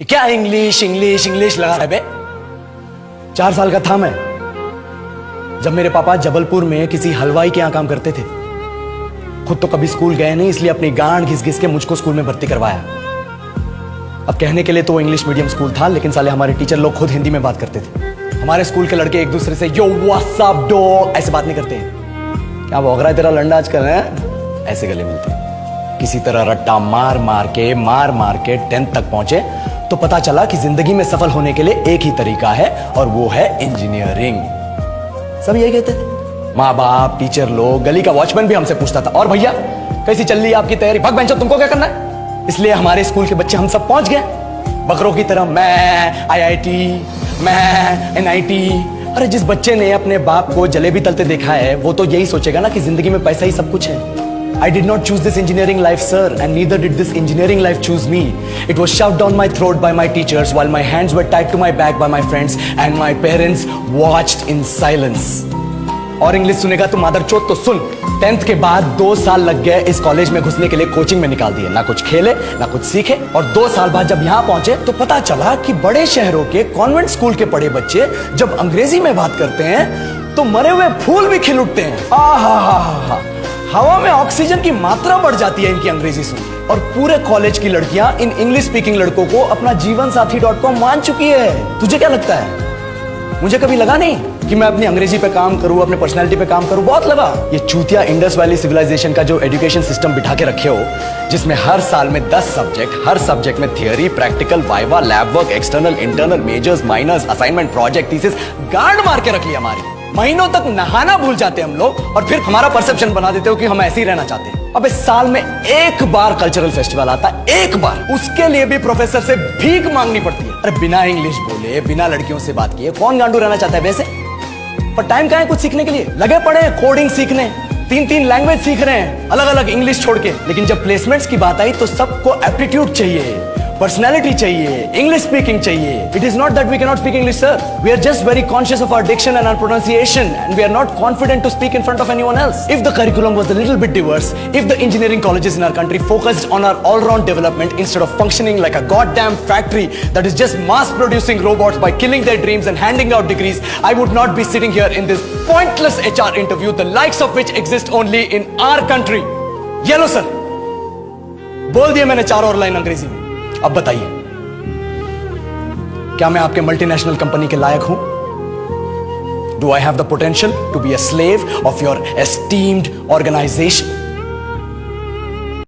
क्या English English English लगा है बे? 4 साल का था मैं जब मेरे पापा जबलपुर में किसी हलवाई के यहां काम करते थे। खुद तो कभी स्कूल गए नहीं, इसलिए अपनी गांड घिस घिस के मुझको स्कूल में भर्ती करवाया। अब कहने के लिए तो वो इंग्लिश मीडियम स्कूल था, लेकिन साले हमारे टीचर लोग खुद हिंदी में बात करते थे। हमारे स्कूल के लड़के एक दूसरे से यो व्हाट्स अप डॉग ऐसे बात नहीं करते हैं। क्या भौंक रहा है तेरा लंडा आजकल है? ऐसे गले मिलते हैं। किसी तरह रट्टा मार मार के 10th तक पहुंचे तो पता चला कि जिंदगी में सफल होने के लिए एक ही तरीका है और वो है इंजीनियरिंग। सब यही कहते थे, माँ बाप, टीचर लोग, गली का वॉचमैन भी हमसे पूछता था, और भैया कैसी चल रही है आपकी तैयारी? भग बेंचो, तुमको क्या करना है? इसलिए हमारे स्कूल के बच्चे हम सब पहुंच गए बकरों की तरह। मैं IIT, मैं NIT। अरे जिस बच्चे ने अपने बाप को जलेबी तलते देखा है वो तो यही सोचेगा ना कि जिंदगी में पैसा ही सब कुछ है। I did not choose this engineering life, sir, and neither did this engineering life choose me. It was shoved down my throat by my teachers while my hands were tied to my back by my friends and my parents watched in silence. और English सुनेगा तो मादरचोद तो सुन। 10th के बाद 2 साल लग गए इस कॉलेज में घुसने के लिए, कोचिंग में निकाल दिए। ना कुछ खेले ना कुछ सीखे, और 2 साल बाद जब यहाँ पहुंचे तो पता चला कि बड़े शहरों के कॉन्वेंट स्कूल के पढ़े बच्चे जब अंग्रेजी में बात करते हैं तो मरे हुए फूल भी खिल उठते हैं। आहा, हवा में ऑक्सीजन की मात्रा बढ़ जाती है इनकी अंग्रेजी सुन के। और पूरे कॉलेज की लड़कियां इन इंग्लिश स्पीकिंग लड़कों को अपना जीवनसाथी.com मान चुकी है। तुझे क्या लगता है? मुझे कभी लगा नहीं कि मैं अपनी अंग्रेजी पे काम करूं, अपने पर्सनालिटी पे काम करूं। बहुत लगा। ये चूतिया इंडस वैली सिविलाइजेशन का जो एजुकेशन सिस्टम बिठा के रखे हो, जिसमें हर साल में 10 सब्जेक्ट, हर सब्जेक्ट में theory, practical, viva, lab work, external, internal, majors, minors, assignment, project, thesis, गांड मार के रख लिया हमारी। महीनों तक नहाना भूल जाते हम लोग और फिर हमारा परसेप्शन बना देते हो कि हम ऐसे ही रहना चाहते हैं। अब इस साल में एक बार कल्चरल फेस्टिवल आता है, एक बार, उसके लिए भी प्रोफेसर से भीख मांगनी पड़ती है। अरे बिना इंग्लिश बोले, बिना लड़कियों से बात किए कौन गांडू रहना चाहता है वैसे? पर टाइम कहाँ है कुछ सीखने के लिए? लगे पड़े हैं कोडिंग सीखने, 3 लैंग्वेज सीख रहे हैं अलग अलग इंग्लिश छोड़ के। लेकिन जब प्लेसमेंट्स की बात आई तो सबको एप्टीट्यूड चाहिए, पर्सनैलिटी चाहिए, इंग्लिश स्पीकिंग चाहिए। It is not that we can not speak English, sir. We are just very conscious of our diction and our pronunciation and we are not confident to speak in front of anyone else. If the curriculum was a little bit diverse, if the engineering colleges in our country focused on our all round development instead of functioning like a goddamn factory that is just mass producing robots by killing their dreams and handing out degrees, I would not be sitting here in this pointless HR interview, the likes of which exist only in our country. ये लो sir, बोल दिया मैंने 4 और line अंग्रेजी में। अब बताइए, क्या मैं आपके मल्टीनेशनल कंपनी के लायक हूं? Do I have the potential to be a slave of your esteemed organisation?